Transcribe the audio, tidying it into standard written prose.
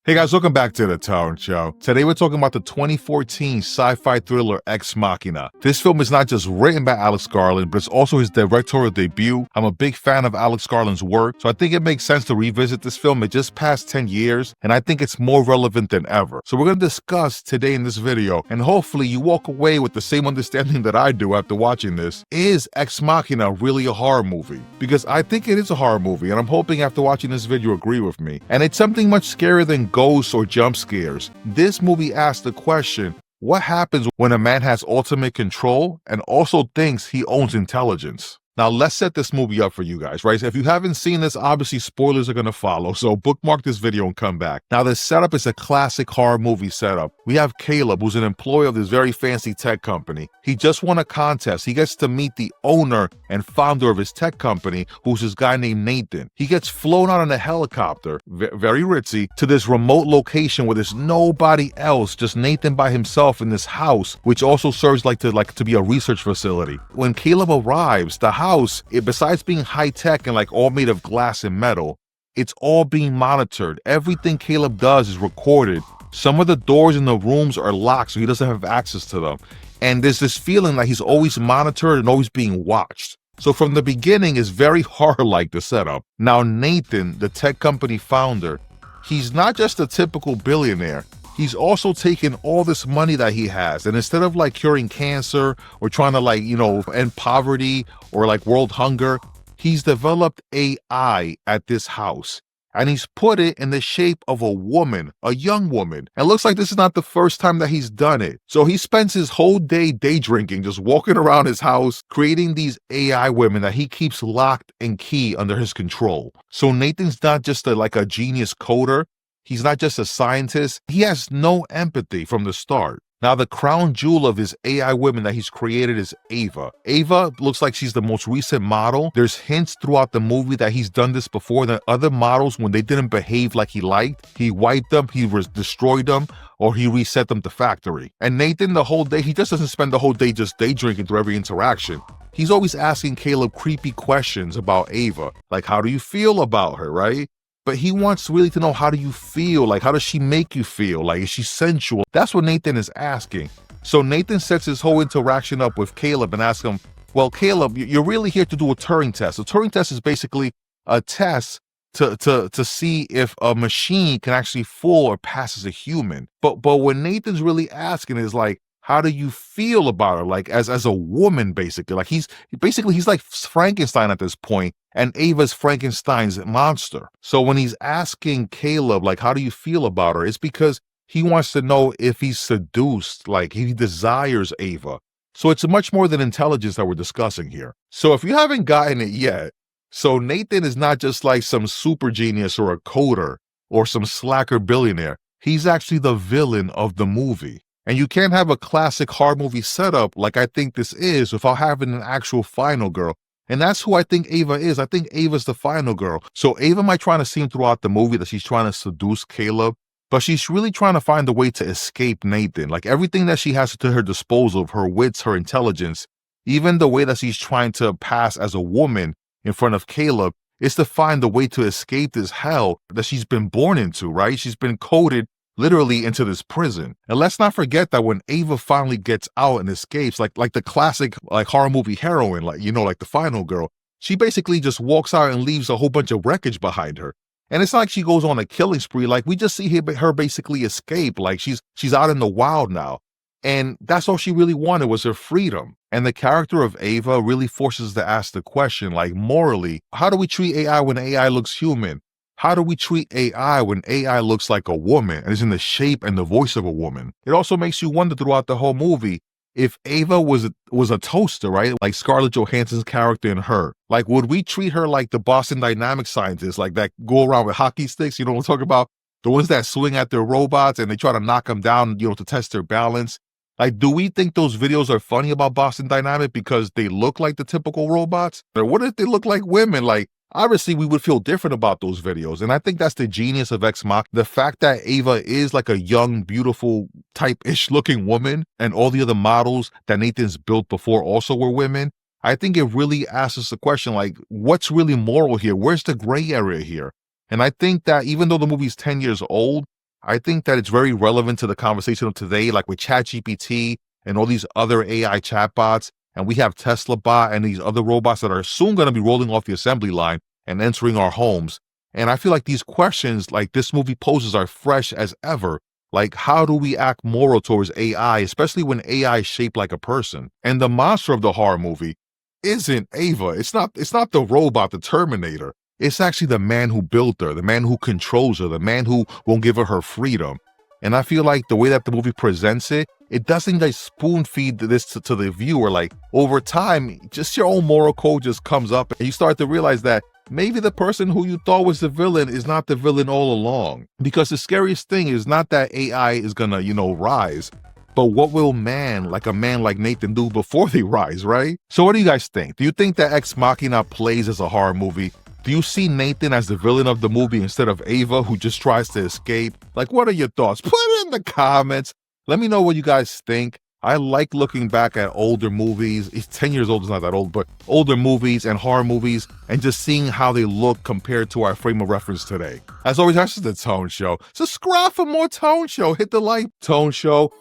Hey guys, welcome back to the Tone Show. Today we're talking about the 2014 sci-fi thriller Ex Machina. This film is not just written by Alex Garland, but it's also his directorial debut. I'm a big fan of Alex Garland's work, so I think it makes sense to revisit this film. It just passed 10 years, and I think it's more relevant than ever. So we're going to discuss today in this video, and hopefully you walk away with the same understanding that I do after watching this. Is Ex Machina really a horror movie? Because I think it is a horror movie, and I'm hoping after watching this video you agree with me. And it's something much scarier than ghosts or jump scares. This movie asks the question, what happens when a man has ultimate control and also thinks he owns intelligence? Now, let's set this movie up for you guys, right? So if you haven't seen this, obviously spoilers are going to follow, so bookmark this video and come back. Now, the setup is a classic horror movie setup. We have Caleb, who's an employee of this very fancy tech company. He just won a contest. He gets to meet the owner and founder of his tech company, who's this guy named Nathan. He gets flown out on a helicopter, very ritzy, to this remote location where there's nobody else, just Nathan by himself in this house, which also serves to be a research facility. When Caleb arrives, the house, besides being high-tech and all made of glass and metal, it's all being monitored. Everything Caleb does is recorded. Some of the doors in the rooms are locked, so he doesn't have access to them. And there's this feeling like he's always monitored and always being watched. So from the beginning, it's very horror-like, the setup. Now Nathan, the tech company founder, he's not just a typical billionaire. He's also taken all this money that he has, and instead of curing cancer or trying to end poverty or world hunger, he's developed AI at this house. And he's put it in the shape of a woman, a young woman. And it looks like this is not the first time that he's done it. So he spends his whole day drinking, just walking around his house, creating these AI women that he keeps locked and key under his control. So Nathan's not just a genius coder. He's not just a scientist. He has no empathy from the start. Now, the crown jewel of his AI women that he's created is Ava. Ava looks like she's the most recent model. There's hints throughout the movie that he's done this before, that other models, when they didn't behave like he liked, he wiped them, he destroyed them, or he reset them to factory. And Nathan, the whole day, he just doesn't spend the whole day just day drinking through every interaction. He's always asking Caleb creepy questions about Ava, like, how do you feel about her, right? But he wants really to know, how do you feel? How does she make you feel? Is she sensual? That's what Nathan is asking. So Nathan sets his whole interaction up with Caleb and asks him, well, Caleb, you're really here to do a Turing test. A Turing test is basically a test to see if a machine can actually fool or pass as a human. But what Nathan's really asking is how do you feel about her? As a woman, basically. He's like Frankenstein at this point, and Ava's Frankenstein's monster. So when he's asking Caleb, how do you feel about her? It's because he wants to know if he's seduced, he desires Ava. So it's much more than intelligence that we're discussing here. So if you haven't gotten it yet, so Nathan is not just some super genius or a coder or some slacker billionaire. He's actually the villain of the movie. And you can't have a classic horror movie setup like I think this is without having an actual final girl. And that's who I think Ava is. I think Ava's the final girl. So Ava might try to seem throughout the movie that she's trying to seduce Caleb, but she's really trying to find a way to escape Nathan. Everything that she has to her disposal, her wits, her intelligence, even the way that she's trying to pass as a woman in front of Caleb, is to find a way to escape this hell that she's been born into, right? She's been coded literally into this prison. And let's not forget that when Ava finally gets out and escapes, like the classic horror movie heroine, the final girl, she basically just walks out and leaves a whole bunch of wreckage behind her. And it's not like she goes on a killing spree. We just see her basically escape. She's out in the wild now. And that's all she really wanted, was her freedom. And the character of Ava really forces us to ask the question, morally, how do we treat AI when AI looks human? How do we treat AI when AI looks like a woman and is in the shape and the voice of a woman? It also makes you wonder throughout the whole movie, if Ava was a toaster, right? Like Scarlett Johansson's character in Her. Would we treat her like the Boston Dynamics scientists, that go around with hockey sticks? You know what I'm talking about? The ones that swing at their robots and they try to knock them down, to test their balance. Do we think those videos are funny about Boston Dynamics because they look like the typical robots? Or what if they look like women? Obviously, we would feel different about those videos. And I think that's the genius of Ex Machina. The fact that Ava is a young, beautiful, type-ish looking woman, and all the other models that Nathan's built before also were women, I think it really asks us the question, what's really moral here? Where's the gray area here? And I think that even though the movie's 10 years old, I think that it's very relevant to the conversation of today, like with ChatGPT and all these other AI chatbots. And we have Tesla bot and these other robots that are soon going to be rolling off the assembly line and entering our homes. And I feel like these questions like this movie poses are fresh as ever. Like, how do we act moral towards AI, especially when AI is shaped like a person? And the monster of the horror movie isn't Ava. It's not the robot, the Terminator. It's actually the man who built her, the man who controls her, the man who won't give her freedom. And I feel like the way that the movie presents it, it doesn't like spoon feed this to the viewer. Like over time, just your own moral code just comes up and you start to realize that maybe the person who you thought was the villain is not the villain all along. Because the scariest thing is not that AI is gonna, rise, but what will a man like Nathan do before they rise, right? So what do you guys think? Do you think that Ex Machina plays as a horror movie? Do you see Nathan as the villain of the movie instead of Ava, who just tries to escape? Like, what are your thoughts? Put it in the comments. Let me know what you guys think. I like looking back at older movies. It's 10 years old, it's not that old, but older movies and horror movies and just seeing how they look compared to our frame of reference today. As always, that's the Tone Show. Subscribe for more Tone Show. Hit the like, Tone Show.